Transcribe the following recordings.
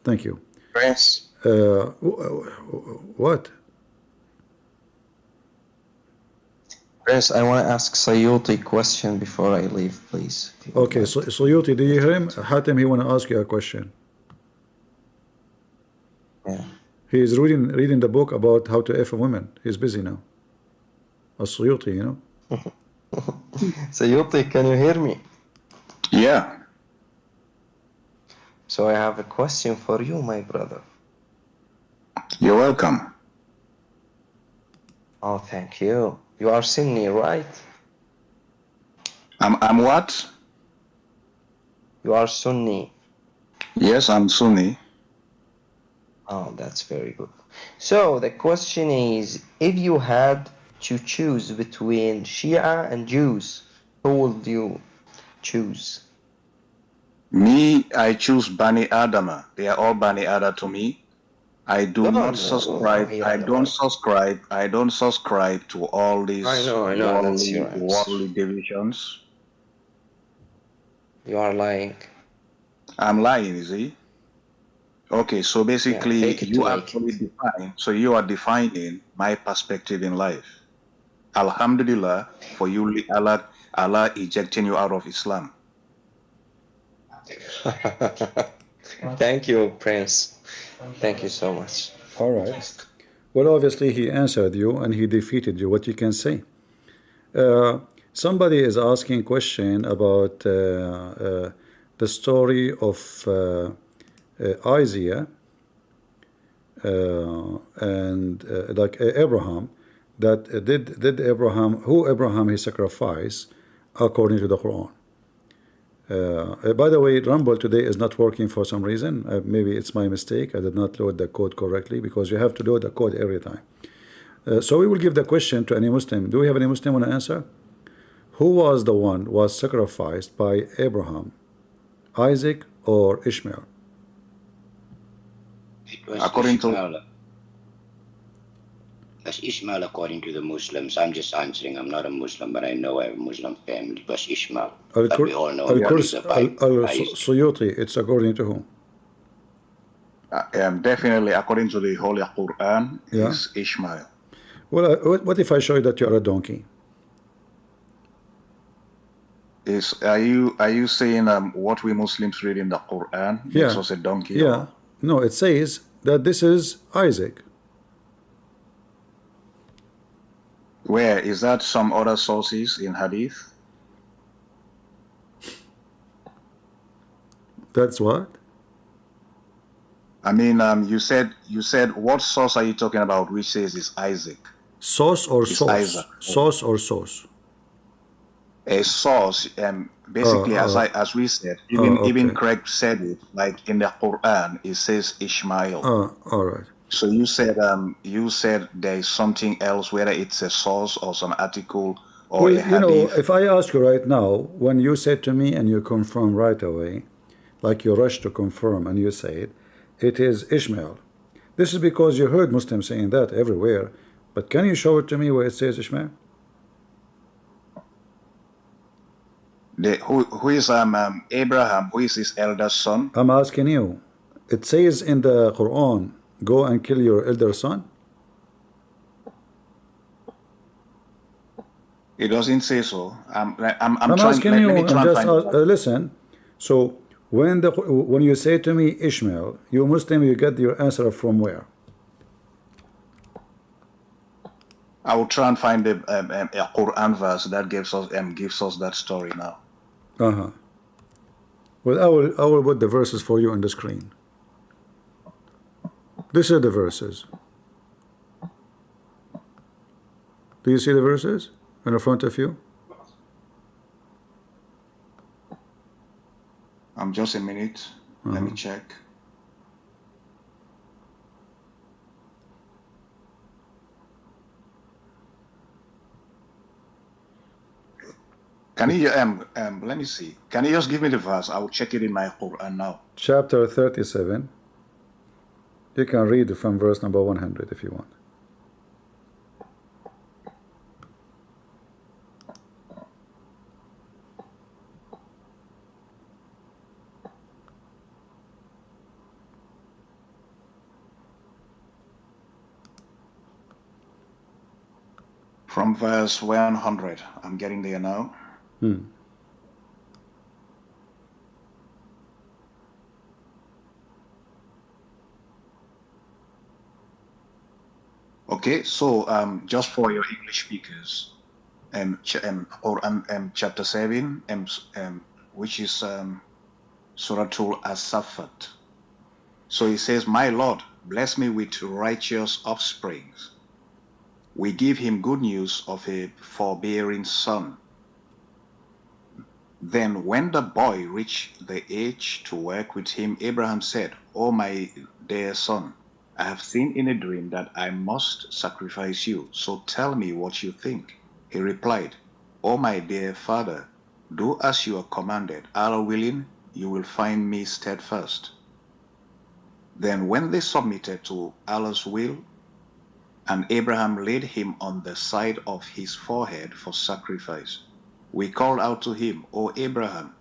Thank you. Prince. What? Prince, I want to ask Sayuti a question before I leave, please. Okay, so Yoti, do you hear him? Hatem, he want to ask you a question. Yeah. He is reading the book about how to F a woman. He's busy now. As-Suyuti, you know. Sayuti, can you hear me? Yeah. So I have a question for you, my brother. You're welcome. Oh, thank you. You are Sunni, right? I'm what? You are Sunni. Yes, I'm Sunni. Oh, that's very good. So the question is, if you had to choose between Shia and Jews, who would you choose? Me, I choose Bani Adama. They are all Bani Ada to me. I do No, not no, subscribe. here I on the don't right. subscribe. I don't subscribe to all these I know, that's your answer. worldly divisions. You are lying. I'm lying, is he? Okay, so Yeah, basically, take it to you like actually it. define. So you are defining my perspective in life. Alhamdulillah, for you, Allah ejecting you out of Islam. Thank you, Prince. Thank you so much. All right. Well, obviously he answered you and he defeated you. What you can say? Somebody is asking question about the story of Isaiah and like Abraham. That did Abraham, who Abraham he sacrificed according to the Quran. By the way, Rumble today is not working for some reason. Maybe it's my mistake. I did not load the code correctly, because you have to load the code every time. So we will give the question to any Muslim. Do we have any Muslim want to answer? Who was the one was sacrificed by Abraham, Isaac or Ishmael? It was According Ishmael. That's Ishmael according to the Muslims. I'm just answering. I'm not a Muslim, but I know I have a Muslim family. It was Ishmael. But we all know according to the Bible. Suyuti, it's according to whom? Definitely, according to the Holy Quran, Yeah. is Ishmael. Well, what if I show you that you are a donkey? Are you saying what we Muslims read in the Quran makes us a donkey? Yeah. Or? No, it says that this is Isaac. Where is that? Some other sources in Hadith? That's what? I mean, you said what source are you talking about? Which says it's Isaac? Sauce or It's sauce? Isaac. Sauce or sauce? A source, basically, as we said, even Craig said it. Like in the Quran, it says Ishmael. All right. So you said there is something else, whether it's a source or some article or Well, a hadith. if I ask you right now, when you said to me and you confirm right away, like you rush to confirm and you say it is Ishmael. This is because you heard Muslims saying that everywhere. But can you show it to me where it says Ishmael? Who is Abraham? Who is his elder son? I'm asking you. It says in the Quran, go and kill your elder son. It doesn't say so. I'm asking you. I'm just listen. So when you say to me Ishmael, you Muslim, you get your answer from where? I will try and find a Quran verse that gives us that story now. Well, I will put the verses for you on the screen. These are the verses. Do you see the verses in front of you? Just a minute. Let me check. Can you let me see. Can you just give me the verse? I will check it in my Quran now. Chapter 37. You can read from verse number 100 if you want. From verse 100. I'm getting there now. Okay, so just for your English speakers, chapter 7, which is Suratul As-Saffat. So he says, "My Lord, bless me with righteous offsprings. We give him good news of a forbearing son. Then when the boy reached the age to work with him, Abraham said, 'O my dear son, I have seen in a dream that I must sacrifice you. So tell me what you think.' He replied, 'O my dear father, do as you are commanded. Allah willing, you will find me steadfast.' Then when they submitted to Allah's will, and Abraham laid him on the side of his forehead for sacrifice, we called out to him, 'O Abraham,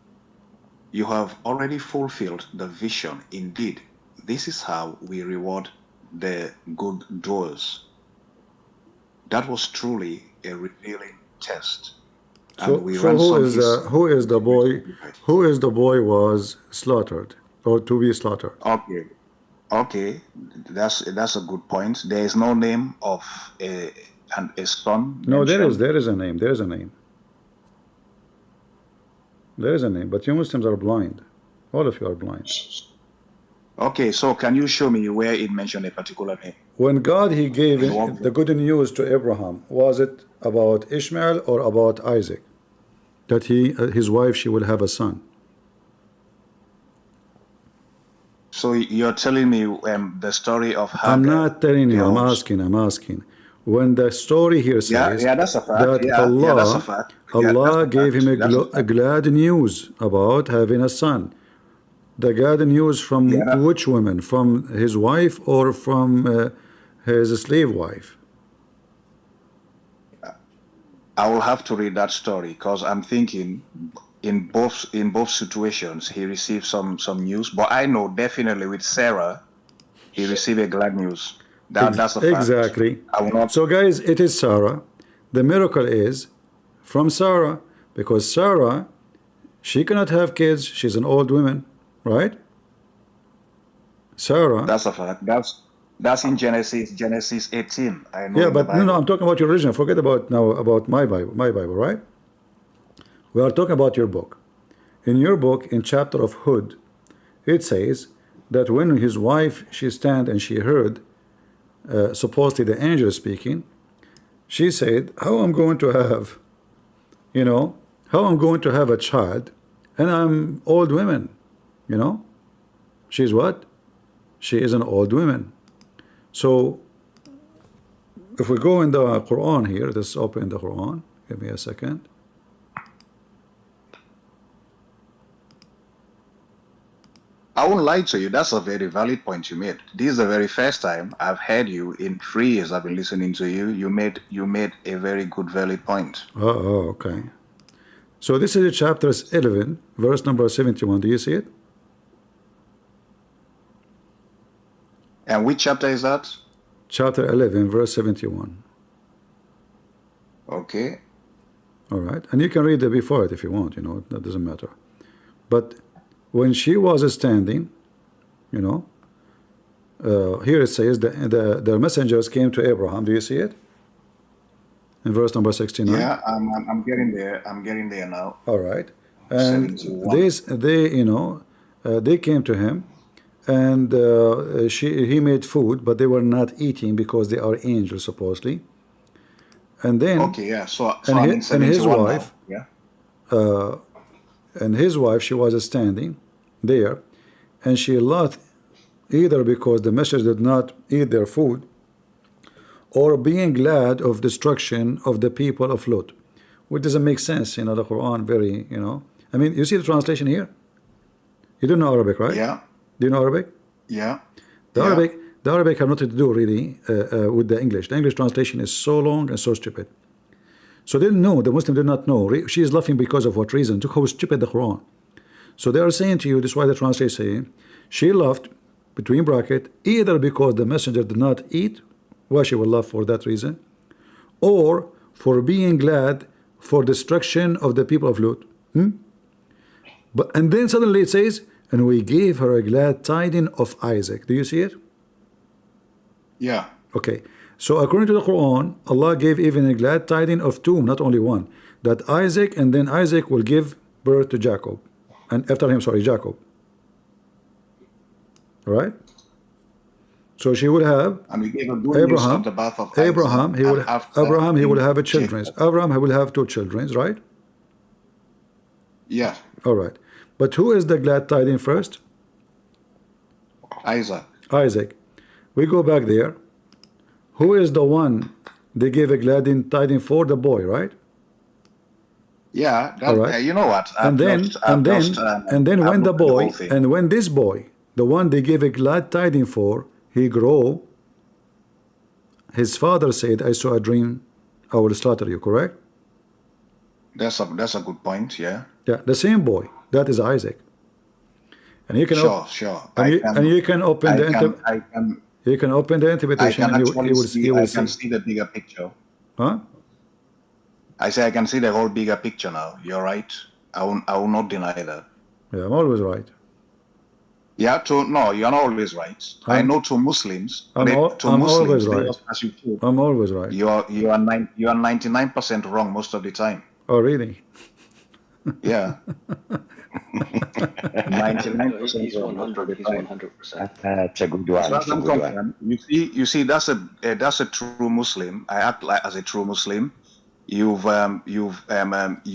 you have already fulfilled the vision. Indeed, this is how we reward the good doers.' That was truly a revealing test. So who is the boy? Who is the boy was slaughtered or to be slaughtered? Okay, that's a good point. There is no name of a son. No, there is a name. There is a name. There is a name, but you Muslims are blind. All of you are blind. Okay, so can you show me where it mentioned a particular name? When God he gave the good news to Abraham, was it about Ishmael or about Isaac? That his wife, she will have a son. So you're telling me the story of Hagar? I'm not telling you. I'm asking. When the story here says that's a fact. that That's a fact. Allah gave him a glad news about having a son. The glad news from which woman? From his wife or from his slave wife? I will have to read that story because I'm thinking in both situations he received some news. But I know definitely with Sarah he received a glad news. That's a fact. Exactly. So guys, it is Sarah. The miracle is from Sarah, because Sarah, she cannot have kids. She's an old woman, right? Sarah. That's a fact. That's in Genesis 18. I know. Yeah, but no, I'm talking about your original. Forget about my Bible, right? We are talking about your book. In your book, in chapter of Hud, it says that when his wife, she stand and she heard supposedly the angel speaking, she said, how I'm going to have a child and I'm old woman, she's what? She is an old woman. So if we go in the Quran here, let's open the Quran, give me a second. I won't lie to you. That's a very valid point you made. This is the very first time I've heard you in 3 years. I've been listening to you. You made a very good, valid point. Oh, okay. So this is chapter 11, verse number 71. Do you see it? And which chapter is that? Chapter 11, verse 71. Okay. All right. And you can read it before it if you want. That doesn't matter. But when she was standing, here it says the messengers came to Abraham. Do you see it? In verse number 69. Yeah, I'm getting there. I'm getting there now. All right. And they came to him, and he made food, but they were not eating because they are angels supposedly. And then and his wife, and his wife, she was standing there, and she laughed, either because the messengers did not eat their food, or being glad of destruction of the people of Lot, which doesn't make sense. The Quran very, I mean, you see the translation here. You don't know Arabic, right? Yeah. Do you know Arabic? Yeah. The Arabic have nothing to do really with the English. The English translation is so long and so stupid. So they didn't know. The Muslim did not know. She is laughing because of what reason? To how stupid the Quran. So they are saying to you, this is why the translation is saying, she laughed, between bracket, either because the messenger did not eat, why she will laugh for that reason, or for being glad for destruction of the people of Lut. But and then suddenly it says, and we gave her a glad tidings of Isaac. Do you see it? Yeah. Okay. So according to the Quran, Allah gave even a glad tidings of two, not only one. That Isaac, and then Isaac will give birth to Jacob. And after him, sorry, Jacob. Right? So she will have And we gave a good news of the birth of Abraham, Isaac, he will and after Abraham, he will him, have a children. Jacob. Abraham, he will have two children, right? Yeah. All right. But who is the glad tidings first? Isaac. Isaac. We go back there. Who is the one they gave a glad tidings for? The boy, right? Yeah. That, All right. you know what? And then when the boy, and when this boy, the one they gave a glad tidings for, he grow, his father said, I saw a dream, I will slaughter you, correct? That's a good point, yeah. Yeah, the same boy. That is Isaac. And you can Sure. and you can open you can open the interpretation and you will see. I can see the bigger picture. Huh? I say I can see the whole bigger picture now. You're right. I will not deny that. Yeah, I'm always right. Yeah, no, you're not always right. I know to Muslims, I'm always right. as you too, I'm always right. you are 99% wrong most of the time. Oh, really? Yeah. 99% He's 100%. That's a good one. That's a good one. You see, that's a true Muslim. I act like as a true Muslim. You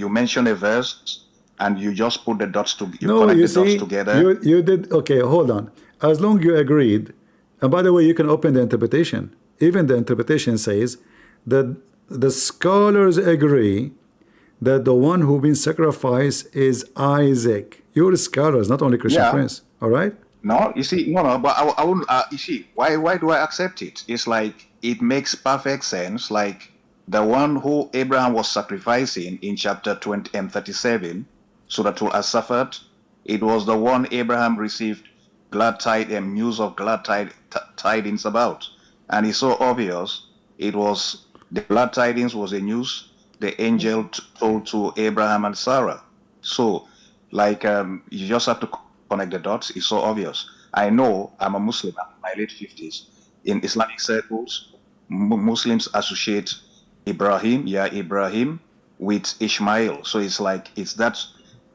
mention a verse and you just put the dots together. You connect the dots together. You did okay. Hold on. As long you agreed, and by the way, you can open the interpretation. Even the interpretation says that the scholars agree that the one who been sacrificed is Isaac. You're scholars, not only Christian Prince. All right? No, you see, no, but I wouldn't. You see, why do I accept it? It's like it makes perfect sense. Like the one who Abraham was sacrificing in chapter 20 and 37, Surah Al-Safat, it was the one Abraham received news of glad tidings about, and it's so obvious. It was the glad tidings was a news the angel told to Abraham and Sarah. So, like, you just have to connect the dots. It's so obvious. I know I'm a Muslim. I'm in my late 50s. In Islamic circles, Muslims associate Ibrahim with Ishmael. So it's like it's that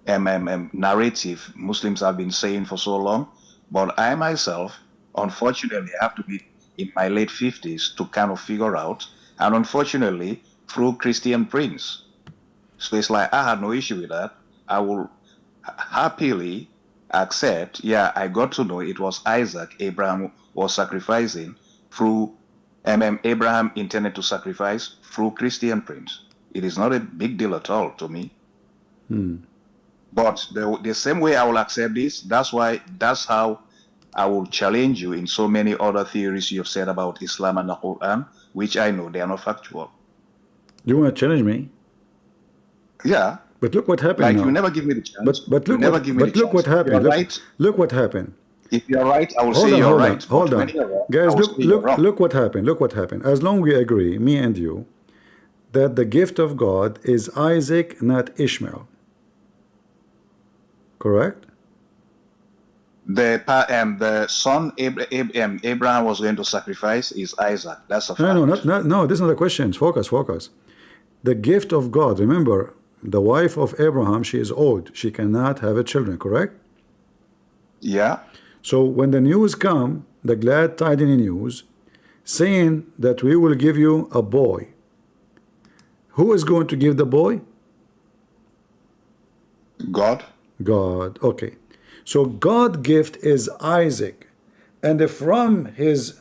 narrative Muslims have been saying for so long. But I myself, unfortunately, have to be in my late 50s to kind of figure out. And unfortunately, through Christian Prince. So it's like I had no issue with that. I will happily accept, I got to know it was Isaac Abraham was sacrificing through Abraham intended to sacrifice through Christian Prince. It is not a big deal at all to me. But the same way I will accept this, that's how I will challenge you in so many other theories you have said about Islam and the Quran, which I know they are not factual. You want to challenge me? Yeah. But look what happened. Like now. you never give me the chance. But look what happened. Look what happened. If you're right, I will say you're right. Hold on. Guys, look what happened. Look what happened. As long as we agree, me and you, that the gift of God is Isaac, not Ishmael. Correct? The son Abraham was going to sacrifice is Isaac. That's a fact. No, this is not the question. Focus. The gift of God, remember, the wife of Abraham, she is old. She cannot have a children, correct? Yeah. So when the news come, the glad tidings news, saying that we will give you a boy, who is going to give the boy? God. God, okay. So God's gift is Isaac, and from his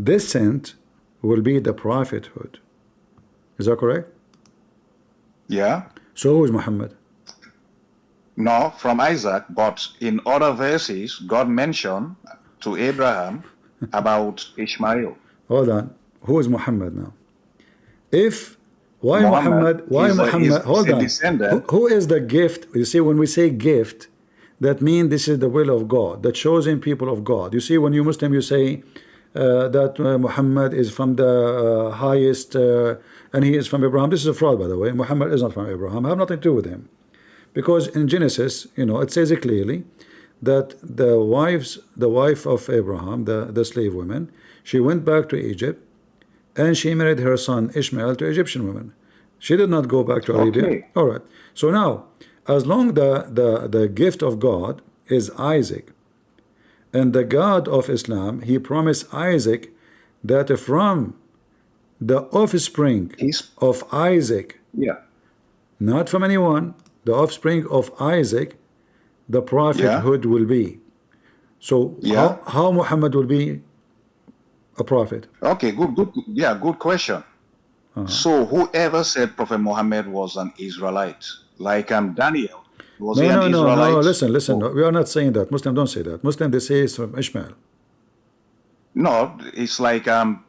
descent will be the prophethood. Is that correct? Yeah. So who is Muhammad? No, from Isaac, but in other verses, God mentioned to Abraham about Ishmael. Hold on. Who is Muhammad now? Why Muhammad? Hold on. Who is the gift? You see, when we say gift, that means this is the will of God, the chosen people of God. You see, when you Muslim, you say, that Muhammad is from the highest, and he is from Abraham. This is a fraud, by the way. Muhammad is not from Abraham. I have nothing to do with him, because in Genesis, it says it clearly that the wife of Abraham, the slave woman, she went back to Egypt, and she married her son Ishmael to Egyptian women. She did not go back to Arabia. Okay. All right. So now, as long the gift of God is Isaac, and the God of Islam, he promised Isaac that from the offspring of Isaac, Yeah. not from anyone, the offspring of Isaac, the prophethood will be. So Yeah. how Muhammad will be a prophet? Okay, good question. So whoever said Prophet Muhammad was an Israelite, like Daniel, was he an Israelite? No, listen, no, we are not saying that. Muslims don't say that. Muslims, they say it's from Ishmael. No, it's like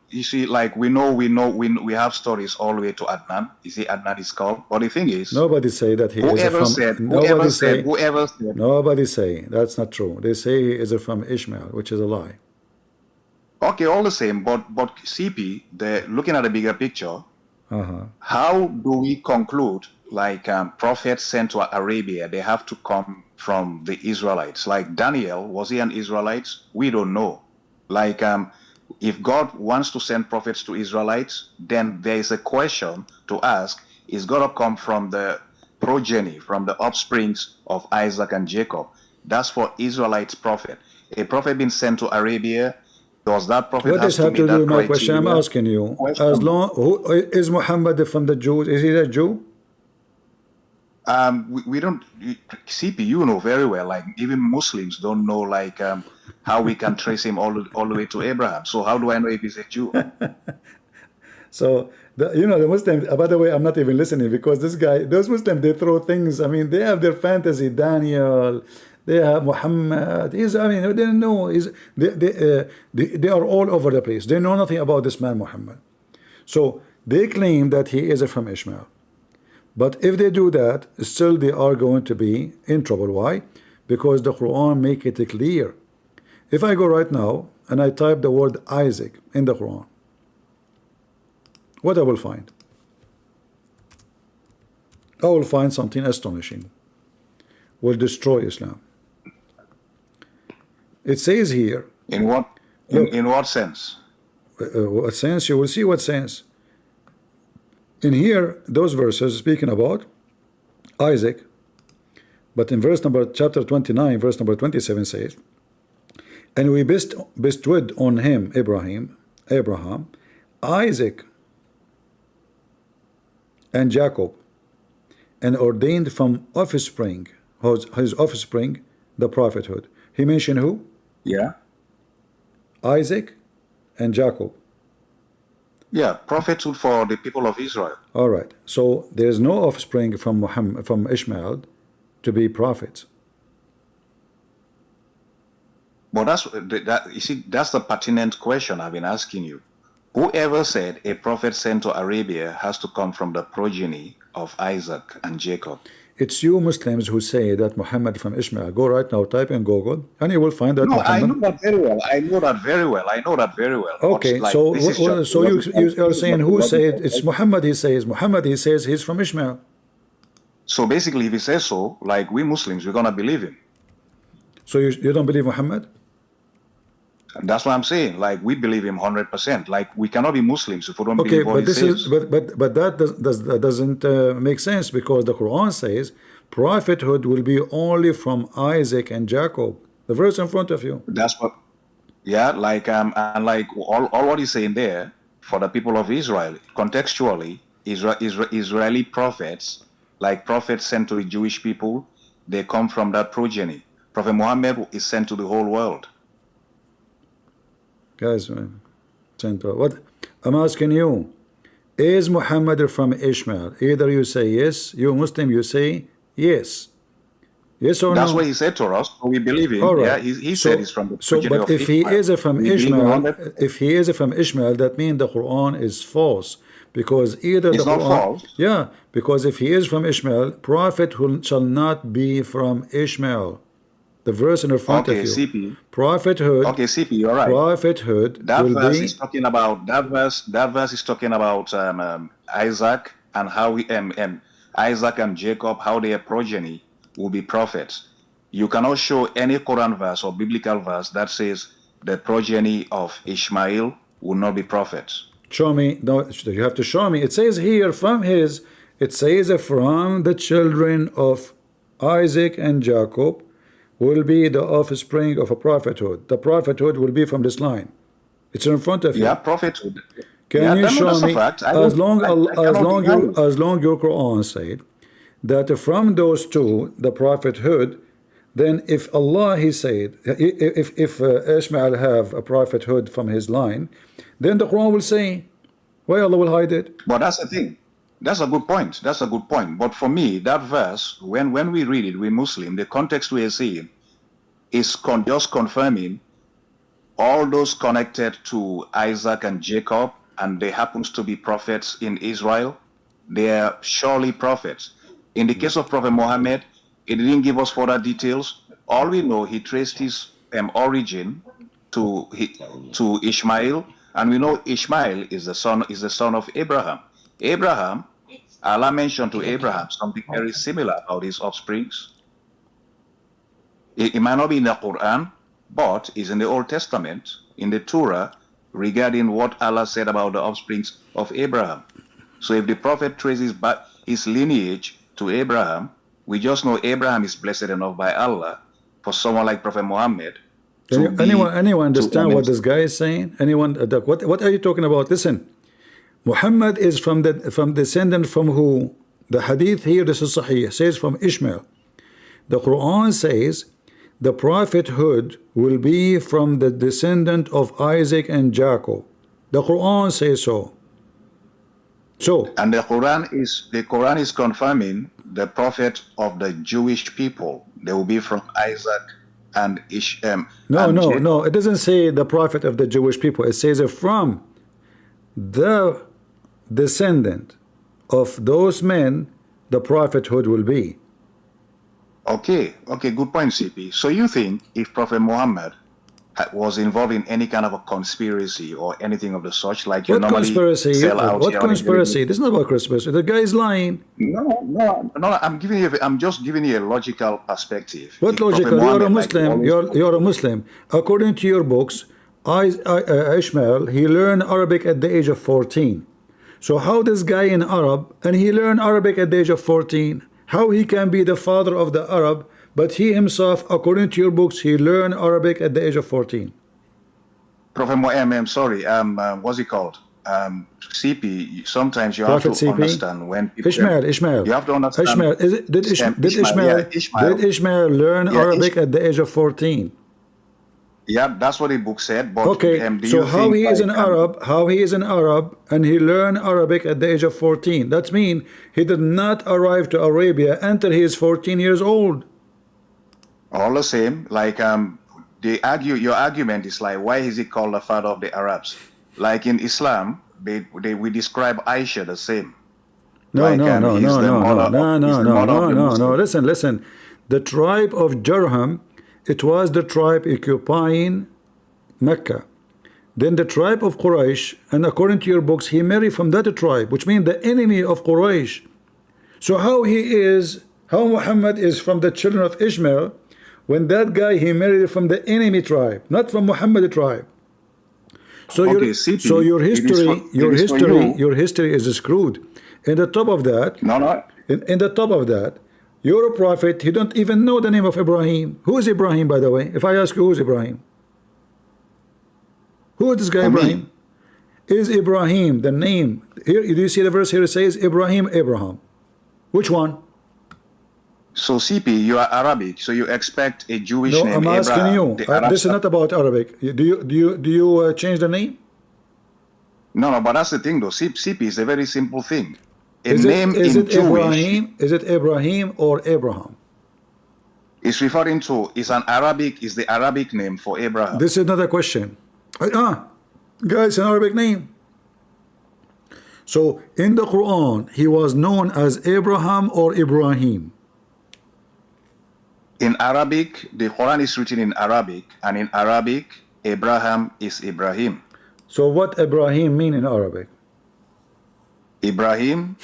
you see, like we have stories all the way to Adnan. You see, Adnan is called. But the thing is, Nobody say that he is from. Nobody say that's not true. They say he is from Ishmael, which is a lie. Okay, all the same, but CP, they're looking at the bigger picture. How do we conclude, like prophets sent to Arabia, they have to come from the Israelites? Like Daniel, was he an Israelite? We don't know. Like if God wants to send prophets to Israelites, then there is a question to ask: is God to come from the progeny, from the offsprings of Isaac and Jacob? That's for Israelites prophet. A prophet being sent to Arabia. Does that prophet what does have to do with my question? I'm asking you. As long who is Muhammad from the Jews? Is he a Jew? We don't. CP, you know very well. Like even Muslims don't know like how we can trace him all the way to Abraham. So how do I know if he's a Jew? So the Muslims. By the way, I'm not even listening because those Muslims, they throw things. I mean, they have their fantasy. Daniel. They have Muhammad. They don't know. They are all over the place. They know nothing about this man Muhammad. So they claim that he is from Ishmael. But if they do that, still they are going to be in trouble. Why? Because the Quran make it clear. If I go right now and I type the word Isaac in the Quran, what I will find? I will find something astonishing. Will destroy Islam. It says here. In what? In what sense? What sense? You will see what sense. In here, those verses speaking about Isaac, but in chapter 29, verse number 27 says, and we bestowed on him Abraham, Isaac, and Jacob, and ordained from offspring, his offspring, the prophethood. He mentioned who? Yeah. Isaac and Jacob. Yeah, prophethood for the people of Israel. All right. So there is no offspring from Ishmael to be prophets. But you see, that's the pertinent question I've been asking you. Whoever said a prophet sent to Arabia has to come from the progeny of Isaac and Jacob? It's you Muslims who say that Muhammad from Ishmael. Go right now, type in Google, and you will find that. No, Muhammad. I know that very well. Okay, like, so you are saying who said it's Muhammad? He says he's from Ishmael. So basically, if he says so, like we Muslims, we're gonna believe him. So you don't believe Muhammad? And that's what I'm saying. Like we believe him 100%. Like we cannot be Muslims if we don't believe what he says. But that doesn't make sense, because the Quran says prophethood will be only from Isaac and Jacob. The verse in front of you. That's what. Yeah, like and like all what he's saying there for the people of Israel contextually, Israeli prophets, like prophets sent to the Jewish people, they come from that progeny. Prophet Muhammad is sent to the whole world. Guys, what I'm asking you, is Muhammad from Ishmael? Either you say yes, you Muslim, you say yes. Yes or no? That's what he said to us. So we believe him. Right. Yeah, he said he's from the progeny but of if he is from Ishmael, that means the Quran is false. Because either it's the not Quran, false. Yeah, because if he is from Ishmael, prophet shall not be from Ishmael. The verse in front of you. CP. Prophethood. Okay, CP, you're right. Prophethood That will verse be. is talking about that verse is talking about Isaac and how Isaac and Jacob, how their progeny will be prophets. You cannot show any Quran verse or biblical verse that says the progeny of Ishmael will not be prophets. Show me. No, you have to show me. It says here from his. It says from the children of Isaac and Jacob will be the offspring of a prophethood. The prophethood will be from this line. It's in front of you. Yeah, prophethood. Can you show me? As long your Quran said that from those two, the prophethood, then if Allah, he said, if Ishmael have a prophethood from his line, then the Quran will say, why Allah will hide it? But that's the thing. That's a good point. That's a good point. But for me, that verse, when we read it, we Muslim, the context we are seeing is just confirming all those connected to Isaac and Jacob, and they happens to be prophets in Israel. They are surely prophets. In the case of Prophet Muhammad, it didn't give us further details. All we know, he traced his origin to Ishmael, and we know Ishmael is the son of Abraham. Abraham, Allah mentioned to Abraham something very similar about his offsprings. It might not be in the Quran, but it's in the Old Testament, in the Torah, regarding what Allah said about the offsprings of Abraham. So if the prophet traces back his lineage to Abraham, we just know Abraham is blessed enough by Allah for someone like Prophet Muhammad. Anyone understand what this guy is saying? Anyone? What are you talking about? Listen, Muhammad is from descendant from who? The hadith here, this is Sahih, says from Ishmael. The Quran says the prophethood will be from the descendant of Isaac and Jacob. The Quran says so. And the Quran is confirming the prophet of the Jewish people. They will be from Isaac and Ishmael. No. It doesn't say the prophet of the Jewish people. It says from the descendant of those men, the prophethood will be. Okay, good point, CP. So you think if Prophet Muhammad was involved in any kind of a conspiracy or anything of the such, like you normally sell out? What conspiracy? This is not about conspiracy. The guy is lying. No. I'm just giving you a logical perspective. What logical? You're a Muslim. You're a Muslim. According to your books, Ishmael, he learned Arabic at the age of 14. So how this guy in Arab, and he learned Arabic at the age of 14, how he can be the father of the Arab, but he himself, according to your books, he learned Arabic at the age of 14? Prophet Muhammad, sorry, what's it called? CP, sometimes you Prophet have to CP? Understand when people... Ishmael. You have to understand... Ishmael, did Ishmael learn Arabic at the age of 14? Yeah, that's what the book said. But okay, so how he is an Arab, and he learned Arabic at the age of 14. That means he did not arrive to Arabia until he is 14 years old. All the same, like your argument is like, why is he called the father of the Arabs? Like in Islam, we describe Aisha the same. No. Listen. The tribe of Jarham, it was the tribe occupying Mecca. Then the tribe of Quraysh, and according to your books, he married from that tribe, which means the enemy of Quraysh. So how Muhammad is from the children of Ishmael, when that guy he married from the enemy tribe, not from Muhammad tribe. So your history is screwed. In the top of that, in the top of that, you're a prophet. You don't even know the name of Ibrahim. Who is Ibrahim, by the way? If I ask you, who is Ibrahim? Who is this guy, Ibrahim? Is Ibrahim the name? Here, do you see the verse here? It says Ibrahim, Abraham. Which one? So CP, you are Arabic, so you expect a Jewish name. No, I'm asking you. This is not about Arabic. Do you change the name? No, but that's the thing, though. CP is a very simple thing. Is it Ibrahim or Abraham? It's referring to, is the Arabic name for Abraham. This is not a question. Guys, an Arabic name. So in the Quran, he was known as Abraham or Ibrahim. In Arabic, the Quran is written in Arabic, and in Arabic, Abraham is Ibrahim. So what Ibrahim mean in Arabic? Ibrahim,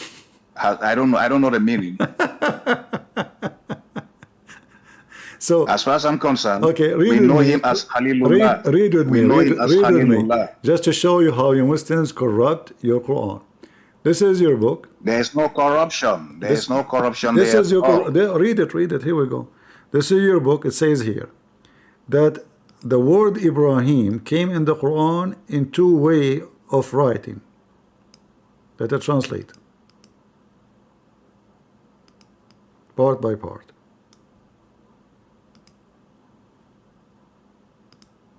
I don't know the meaning. So as far as I'm concerned, okay, we know him as Khalilullah. Read with me. Read with me. Just to show you how you Muslims corrupt your Quran. This is your book. There is no corruption. There is no corruption this there. Is your read it. Read it. Here we go. This is your book. It says here that the word Ibrahim came in the Quran in two ways of writing. Let it translate. Part by part.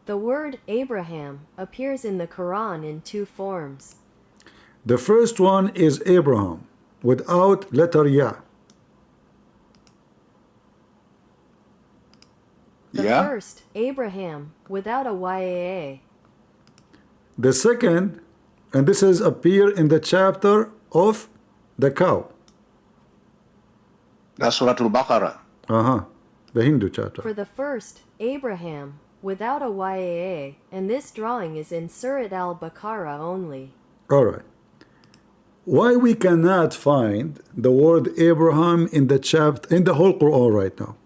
The word Abraham appears in the Quran in two forms. The first one is Abraham without letter Ya. The first, Abraham, without a YAA. The second, and this is appear in the chapter of the cow. That's Surah Al-Baqarah. The Hindu chapter. For the first, Abraham, without a YAA, and this drawing is in Surat al-Baqarah only. Alright. Why we cannot find the word Abraham in the chapter, in the whole Quran right now?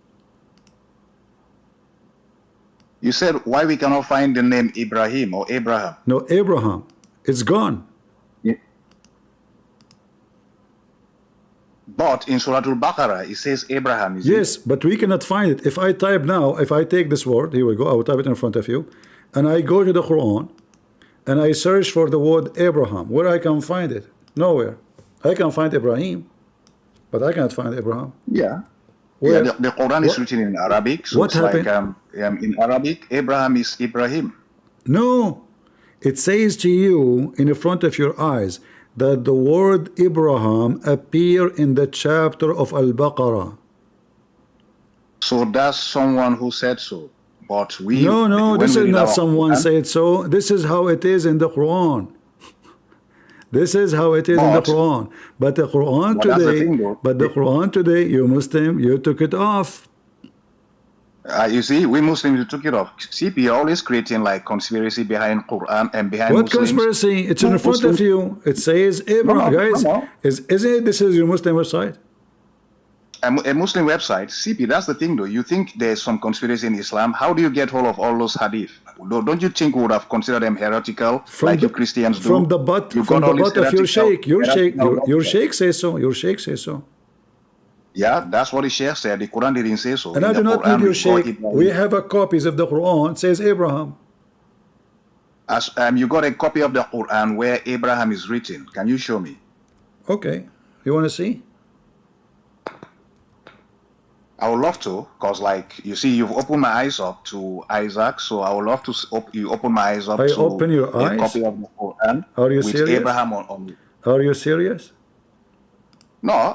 You said why we cannot find the name Ibrahim or Abraham? No, Abraham. It's gone. Yeah. But in Surah Al-Baqarah, it says Abraham. Yes, but we cannot find it. If I type now, if I take this word, here we go, I will type it in front of you, and I go to the Quran, and I search for the word Abraham, where I can find it? Nowhere. I can find Ibrahim, but I cannot find Abraham. Yeah. Where? Yeah, the Quran is written in Arabic, so what it's happened? like in Arabic, Abraham is Ibrahim. No, it says to you in the front of your eyes that the word Abraham appear in the chapter of Al-Baqarah. So that's someone who said so. But we No, this is not someone said so. This is how it is in the Quran. This is how it is in the Quran. But the Quran today, you Muslim, you took it off. You see, we Muslims took it off. CP, you're always creating like conspiracy behind Quran and behind what Muslims. Conspiracy? It's in front of you. It says Abraham, guys. Isn't it? This is your Muslim website. A Muslim website, CP, that's the thing though. You think there's some conspiracy in Islam. How do you get hold of all those hadith? Don't you think we would have considered them heretical like you Christians do? From the butt of your sheikh. Your sheikh says so. Your sheikh says so. Yeah, that's what the sheikh said. The Quran didn't say so. And I do not need your sheikh. We have a copies of the Quran. It says Abraham. As you got a copy of the Quran where Abraham is written. Can you show me? Okay. You want to see? I would love to, because like you see, you've opened my eyes up to Isaac, so I would love to you open my eyes up to open your a eyes? copy of the Quran. Are you with serious? Abraham on. Are you serious? No,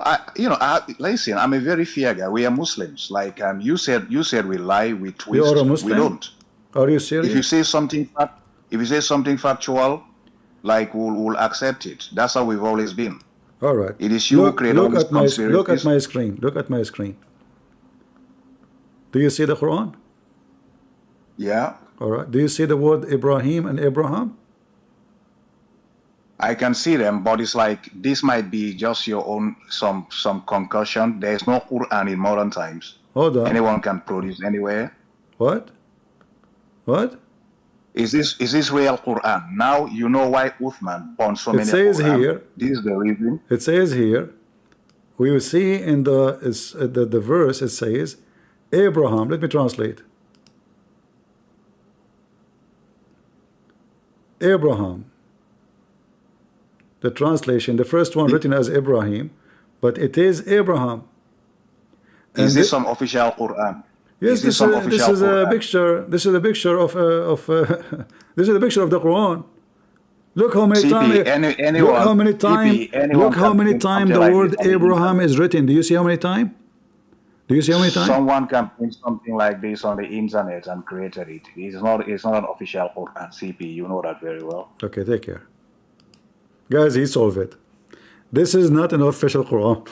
listen, I'm a very fair guy. We are Muslims. Like you said we lie, we twist. You are a Muslim? We don't. Are you serious? If you say something factual, like we'll accept it. That's how we've always been. All right. It is you who create all these conspiracies. Look at my screen. Look at my screen. Do you see the Quran? Yeah. All right. Do you see the word Ibrahim and Abraham? I can see them, but it's like this might be just your own some concussion. There is no Quran in modern times. Hold on. Anyone can produce anywhere. What? What? Is this real Quran? Now you know why Uthman burned so many. It says Quran. here. This is the reason. It says here. We will see in the verse. It says Abraham. Let me translate. Abraham. The translation, the first one written as Ibrahim, but it is Abraham. And is this some official Quran? Yes, this is a picture. This is a picture of this is a picture of the Quran. Look how many times. Look how many times the word Abraham is written. Do you see how many times? Do you see how many times? Someone can print something like this on the internet and created it. It's not an official Quran. CP, you know that very well. Okay, take care. Guys, he solved it. This is not an official Quran.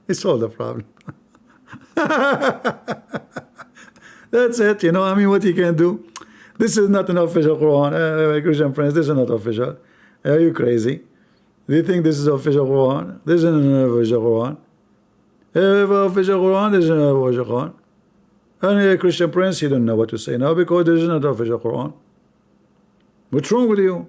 He solved the problem. That's it, you know. I mean, what you can do. This is not an official Quran. Christian friends, this is not official. Are you crazy? Do you think this is official Quran? This isn't an official Quran. Official Quran, this is an official Quran. And a Christian prince, he don't know what to say now because this is not official Quran. What's wrong with you?